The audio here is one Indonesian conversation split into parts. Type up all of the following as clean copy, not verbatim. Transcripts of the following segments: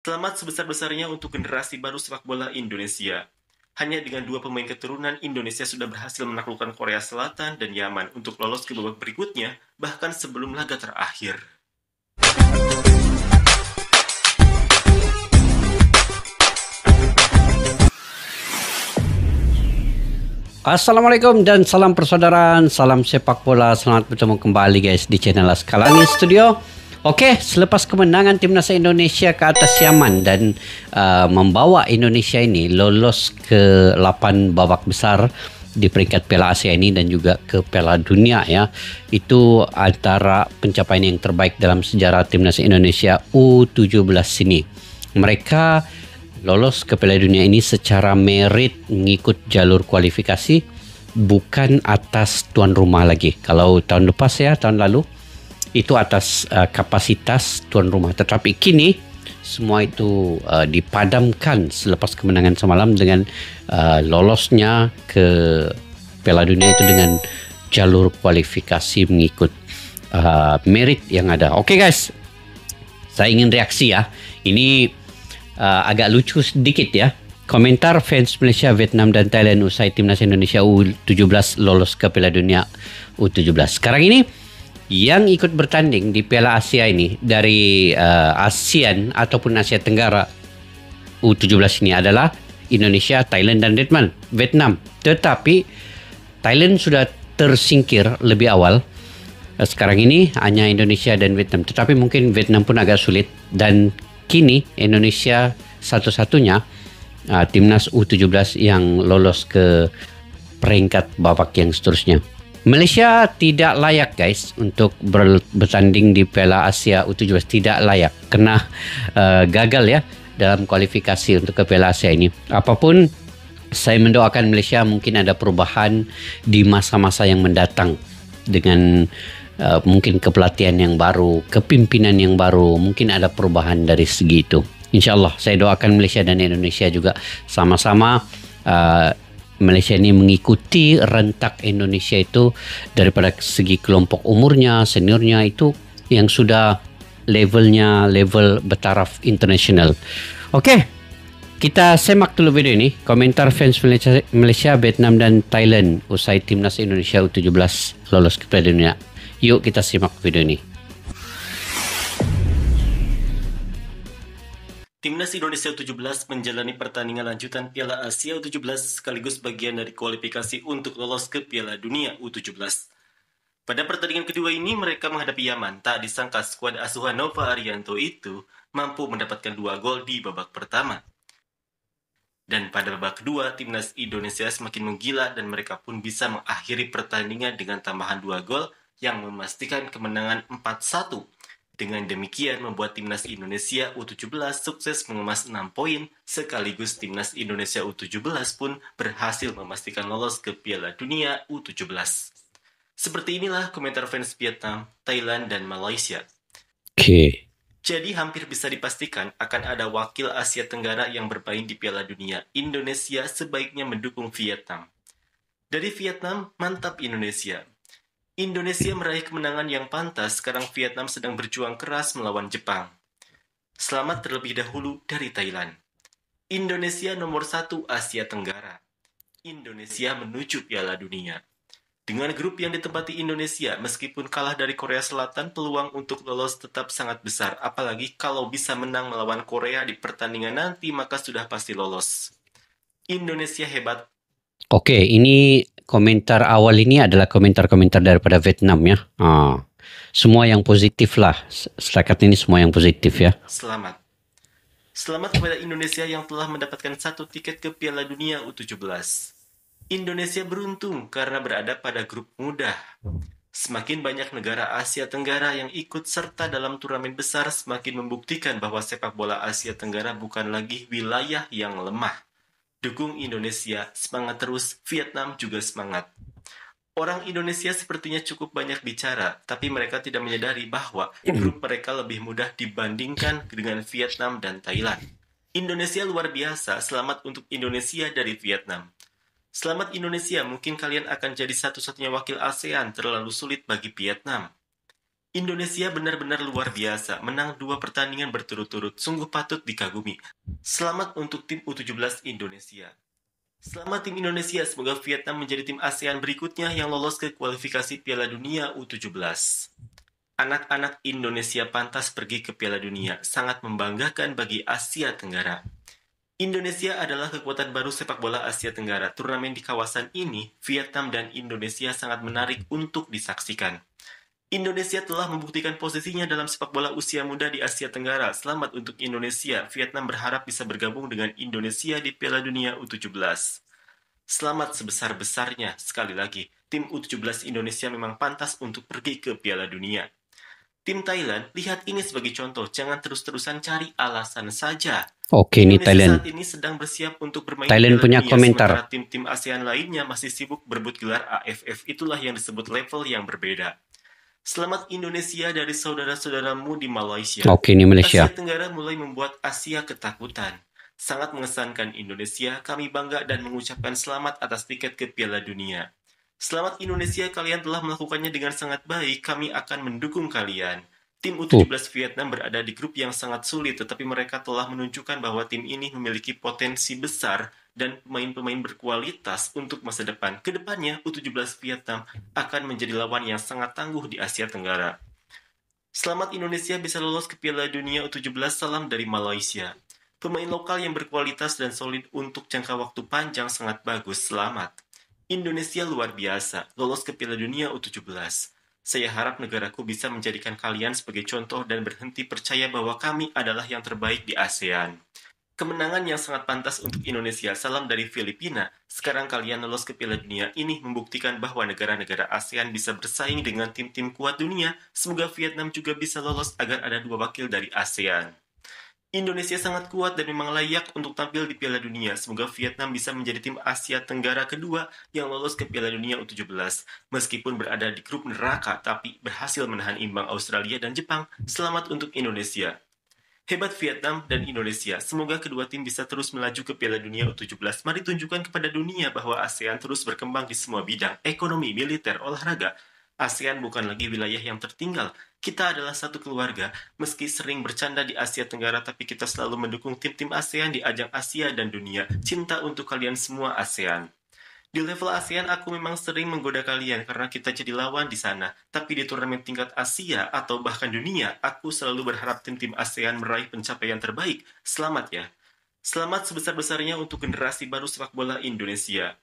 Selamat sebesar-besarnya untuk generasi baru sepak bola Indonesia. Hanya dengan dua pemain keturunan, Indonesia sudah berhasil menaklukkan Korea Selatan dan Yaman untuk lolos ke babak berikutnya, bahkan sebelum laga terakhir. Assalamualaikum dan salam persaudaraan, salam sepak bola. Selamat bertemu kembali guys di channel Askalani Studio. Oke, selepas kemenangan timnas Indonesia ke atas Yaman dan membawa Indonesia ini lolos ke 8 babak besar di peringkat Piala Asia ini dan juga ke Piala Dunia ya. Itu antara pencapaian yang terbaik dalam sejarah timnas Indonesia U17 ini. Mereka lolos ke Piala Dunia ini secara merit mengikut jalur kualifikasi, bukan atas tuan rumah lagi. Kalau tahun lepas ya, tahun lalu itu atas kapasitas tuan rumah. Tetapi kini semua itu dipadamkan selepas kemenangan semalam dengan lolosnya ke Piala Dunia itu dengan jalur kualifikasi mengikut merit yang ada. Oke guys, saya ingin reaksi ya. Ini agak lucu sedikit ya. Komentar fans Malaysia, Vietnam dan Thailand usai timnas Indonesia U17 lolos ke Piala Dunia U17. Sekarang ini yang ikut bertanding di Piala Asia ini dari ASEAN ataupun Asia Tenggara U17 ini adalah Indonesia, Thailand dan Vietnam. Tetapi Thailand sudah tersingkir lebih awal. Sekarang ini hanya Indonesia dan Vietnam. Tetapi mungkin Vietnam pun agak sulit dan kini Indonesia satu-satunya timnas U17 yang lolos ke peringkat babak yang seterusnya. Malaysia tidak layak guys untuk bertanding di Piala Asia U17, tidak layak kena gagal ya dalam kualifikasi untuk ke Piala Asia ini. Apapun, saya mendoakan Malaysia mungkin ada perubahan di masa-masa yang mendatang dengan mungkin kepelatihan yang baru, kepimpinan yang baru, mungkin ada perubahan dari segi itu. InsyaAllah saya doakan Malaysia dan Indonesia juga sama-sama Malaysia ini mengikuti rentak Indonesia itu daripada segi kelompok umurnya, seniornya itu yang sudah levelnya level bertaraf internasional. Okey, kita semak dulu video ini. Komentar fans Malaysia, Vietnam dan Thailand usai timnas Indonesia U17 lolos ke Piala Dunia. Yuk kita simak video ini. Timnas Indonesia U17 menjalani pertandingan lanjutan Piala Asia U17 sekaligus bagian dari kualifikasi untuk lolos ke Piala Dunia U17. Pada pertandingan kedua ini mereka menghadapi Yaman. Tak disangka skuad asuhan Nova Arianto itu mampu mendapatkan 2 gol di babak pertama. Dan pada babak kedua, timnas Indonesia semakin menggila dan mereka pun bisa mengakhiri pertandingan dengan tambahan 2 gol yang memastikan kemenangan 4-1. Dengan demikian membuat timnas Indonesia U17 sukses mengemas 6 poin, sekaligus timnas Indonesia U17 pun berhasil memastikan lolos ke Piala Dunia U17. Seperti inilah komentar fans Vietnam, Thailand, dan Malaysia. Oke. Jadi hampir bisa dipastikan akan ada wakil Asia Tenggara yang bermain di Piala Dunia. Indonesia sebaiknya mendukung Vietnam. Dari Vietnam, mantap Indonesia. Indonesia meraih kemenangan yang pantas, sekarang Vietnam sedang berjuang keras melawan Jepang. Selamat terlebih dahulu dari Thailand. Indonesia nomor 1 Asia Tenggara. Indonesia menuju Piala Dunia. Dengan grup yang ditempati Indonesia, meskipun kalah dari Korea Selatan, peluang untuk lolos tetap sangat besar. Apalagi kalau bisa menang melawan Korea di pertandingan nanti, maka sudah pasti lolos. Indonesia hebat. Oke, ini komentar awal ini adalah komentar-komentar daripada Vietnam ya. Semua yang positif lah. Setakat ini semua yang positif ya. Selamat. Selamat kepada Indonesia yang telah mendapatkan 1 tiket ke Piala Dunia U17. Indonesia beruntung karena berada pada grup mudah. Semakin banyak negara Asia Tenggara yang ikut serta dalam turnamen besar semakin membuktikan bahwa sepak bola Asia Tenggara bukan lagi wilayah yang lemah. Dukung Indonesia, semangat terus, Vietnam juga semangat. Orang Indonesia sepertinya cukup banyak bicara, tapi mereka tidak menyadari bahwa grup mereka lebih mudah dibandingkan dengan Vietnam dan Thailand. Indonesia luar biasa, selamat untuk Indonesia dari Vietnam. Selamat Indonesia, mungkin kalian akan jadi satu-satunya wakil ASEAN, terlalu sulit bagi Vietnam. Indonesia benar-benar luar biasa, menang 2 pertandingan berturut-turut, sungguh patut dikagumi. Selamat untuk tim U17 Indonesia. Selamat tim Indonesia, semoga Vietnam menjadi tim ASEAN berikutnya yang lolos ke kualifikasi Piala Dunia U17. Anak-anak Indonesia pantas pergi ke Piala Dunia, sangat membanggakan bagi Asia Tenggara. Indonesia adalah kekuatan baru sepak bola Asia Tenggara. Turnamen di kawasan ini, Vietnam dan Indonesia sangat menarik untuk disaksikan. Indonesia telah membuktikan posisinya dalam sepak bola usia muda di Asia Tenggara. Selamat untuk Indonesia. Vietnam berharap bisa bergabung dengan Indonesia di Piala Dunia U17. Selamat sebesar-besarnya. Sekali lagi, tim U17 Indonesia memang pantas untuk pergi ke Piala Dunia. Tim Thailand, lihat ini sebagai contoh. Jangan terus-terusan cari alasan saja. Oke, ini Thailand. Saat ini sedang bersiap untuk bermain Thailand Piala punya Dunia, komentar. sementara tim-tim ASEAN lainnya masih sibuk berebut gelar AFF. Itulah yang disebut level yang berbeda. Selamat Indonesia dari saudara-saudaramu di Malaysia. Oke, ini Malaysia. Asia Tenggara mulai membuat Asia ketakutan. Sangat mengesankan Indonesia. Kami bangga dan mengucapkan selamat atas tiket ke Piala Dunia. Selamat Indonesia, kalian telah melakukannya dengan sangat baik. Kami akan mendukung kalian. Tim U17 Vietnam berada di grup yang sangat sulit, tetapi mereka telah menunjukkan bahwa tim ini memiliki potensi besar dan pemain-pemain berkualitas untuk masa depan. Kedepannya, U17 Vietnam akan menjadi lawan yang sangat tangguh di Asia Tenggara. Selamat Indonesia bisa lolos ke Piala Dunia U17, salam dari Malaysia. Pemain lokal yang berkualitas dan solid untuk jangka waktu panjang sangat bagus, selamat. Indonesia luar biasa, lolos ke Piala Dunia U17. Saya harap negaraku bisa menjadikan kalian sebagai contoh dan berhenti percaya bahwa kami adalah yang terbaik di ASEAN. Kemenangan yang sangat pantas untuk Indonesia, salam dari Filipina. Sekarang kalian lolos ke Piala Dunia, ini membuktikan bahwa negara-negara ASEAN bisa bersaing dengan tim-tim kuat dunia. Semoga Vietnam juga bisa lolos agar ada 2 wakil dari ASEAN. Indonesia sangat kuat dan memang layak untuk tampil di Piala Dunia. Semoga Vietnam bisa menjadi tim Asia Tenggara kedua yang lolos ke Piala Dunia U17. Meskipun berada di grup neraka, tapi berhasil menahan imbang Australia dan Jepang. Selamat untuk Indonesia. Hebat Vietnam dan Indonesia. Semoga kedua tim bisa terus melaju ke Piala Dunia U17. Mari tunjukkan kepada dunia bahwa ASEAN terus berkembang di semua bidang, ekonomi, militer, olahraga. ASEAN bukan lagi wilayah yang tertinggal. Kita adalah satu keluarga. Meski sering bercanda di Asia Tenggara, tapi kita selalu mendukung tim-tim ASEAN di ajang Asia dan dunia. Cinta untuk kalian semua ASEAN. Di level ASEAN, aku memang sering menggoda kalian karena kita jadi lawan di sana. Tapi di turnamen tingkat Asia atau bahkan dunia, aku selalu berharap tim-tim ASEAN meraih pencapaian terbaik. Selamat ya. Selamat sebesar-besarnya untuk generasi baru sepak bola Indonesia.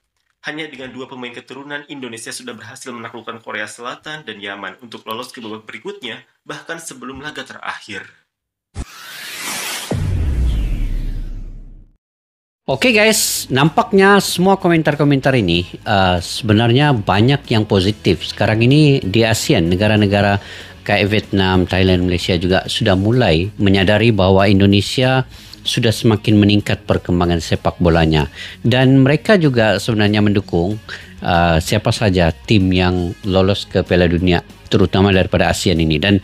Hanya dengan 2 pemain keturunan, Indonesia sudah berhasil menaklukkan Korea Selatan dan Yaman untuk lolos ke babak berikutnya, bahkan sebelum laga terakhir. Oke guys, nampaknya semua komentar-komentar ini sebenarnya banyak yang positif. Sekarang ini di ASEAN, negara-negara kayak Vietnam, Thailand, Malaysia juga sudah mulai menyadari bahwa Indonesia sudah semakin meningkat perkembangan sepak bolanya. Dan mereka juga sebenarnya mendukung siapa saja tim yang lolos ke Piala Dunia, terutama daripada ASEAN ini. Dan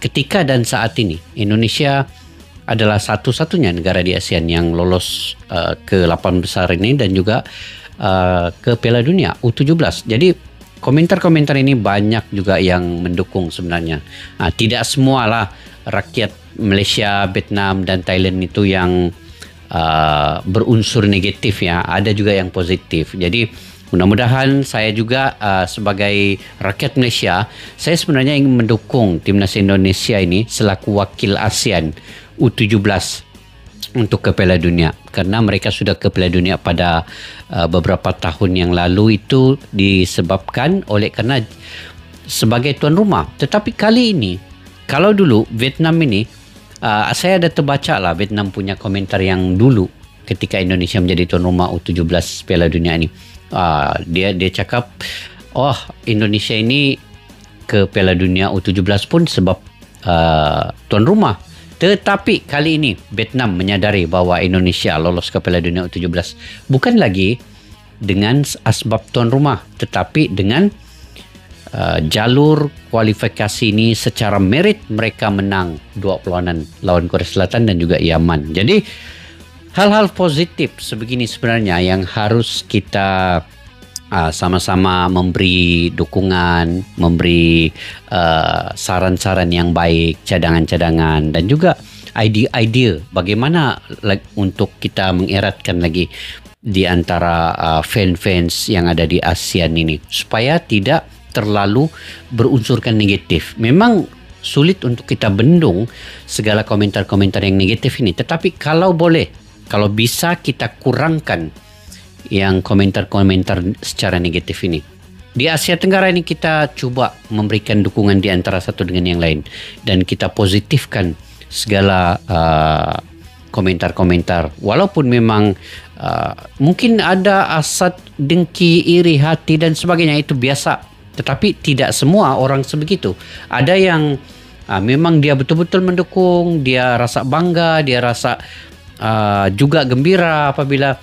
ketika dan saat ini, Indonesia adalah satu-satunya negara di ASEAN yang lolos ke 8 besar ini dan juga ke Piala Dunia U17. Jadi komentar-komentar ini banyak juga yang mendukung sebenarnya. Tidak semualah rakyat Malaysia, Vietnam dan Thailand itu yang berunsur negatif ya. Ada juga yang positif. Jadi mudah-mudahan saya juga sebagai rakyat Malaysia, saya sebenarnya ingin mendukung timnas Indonesia ini selaku wakil ASEAN U17 untuk ke Piala Dunia, karena mereka sudah ke Piala Dunia pada beberapa tahun yang lalu itu disebabkan oleh karena sebagai tuan rumah. Tetapi kali ini, kalau dulu Vietnam ini, saya ada terbaca lah Vietnam punya komentar yang dulu ketika Indonesia menjadi tuan rumah U17 Piala Dunia ini. Dia cakap, oh Indonesia ini ke Piala Dunia U17 pun sebab tuan rumah. Tetapi kali ini Vietnam menyadari bahwa Indonesia lolos ke Piala Dunia U17 bukan lagi dengan asbab tuan rumah, tetapi dengan jalur kualifikasi ini secara merit mereka menang 2 perlawanan lawan Korea Selatan dan juga Yaman. Jadi hal-hal positif sebegini sebenarnya yang harus kita sama-sama memberi dukungan, memberi saran-saran yang baik, cadangan-cadangan dan juga idea-idea bagaimana untuk kita mengeratkan lagi di antara fan-fans yang ada di ASEAN ini supaya tidak terlalu berunsurkan negatif. Memang sulit untuk kita bendung segala komentar-komentar yang negatif ini, tetapi kalau boleh, kalau bisa kita kurangkan yang komentar-komentar secara negatif ini. Di Asia Tenggara ini kita cuba memberikan dukungan di antara satu dengan yang lain dan kita positifkan segala komentar-komentar walaupun memang mungkin ada asat, dengki, iri hati dan sebagainya, itu biasa, tetapi tidak semua orang sebegitu. Ada yang memang dia betul-betul mendukung, dia rasa bangga, dia rasa juga gembira apabila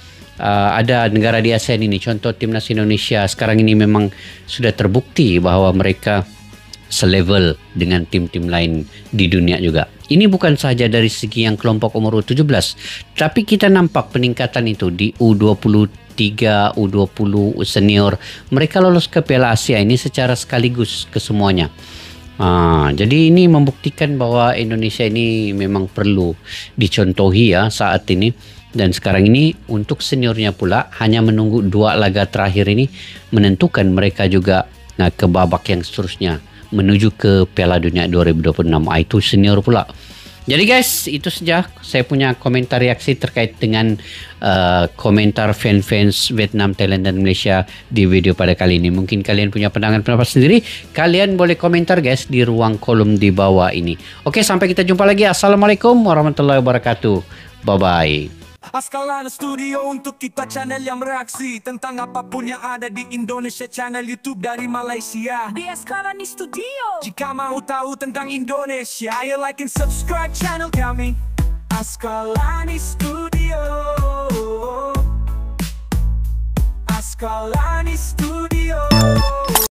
ada negara di ASEAN ini, contoh timnas Indonesia sekarang ini memang sudah terbukti bahwa mereka selevel dengan tim-tim lain di dunia juga. Ini bukan saja dari segi yang kelompok umur U17, tapi kita nampak peningkatan itu di U23, U20, senior. Mereka lolos ke Piala Asia ini secara sekaligus kesemuanya. Jadi ini membuktikan bahwa Indonesia ini memang perlu dicontohi ya saat ini. Dan sekarang ini untuk seniornya pula hanya menunggu 2 laga terakhir ini menentukan mereka juga ke babak yang seterusnya menuju ke Piala Dunia 2026. Itu senior pula. Jadi guys, itu saja saya punya komentar reaksi terkait dengan komentar fan-fans Vietnam, Thailand dan Malaysia di video pada kali ini. Mungkin kalian punya pandangan pendapat sendiri. Kalian boleh komentar guys di ruang kolom di bawah ini. Oke, sampai kita jumpa lagi. Assalamualaikum warahmatullahi wabarakatuh. Bye-bye. Askalana Studio untuk kita channel yang bereaksi tentang apapun yang ada di Indonesia, channel YouTube dari Malaysia di Askalani Studio. Jika mau tahu tentang Indonesia, ayo like and subscribe channel kami Askalani Studio. Askalani Studio.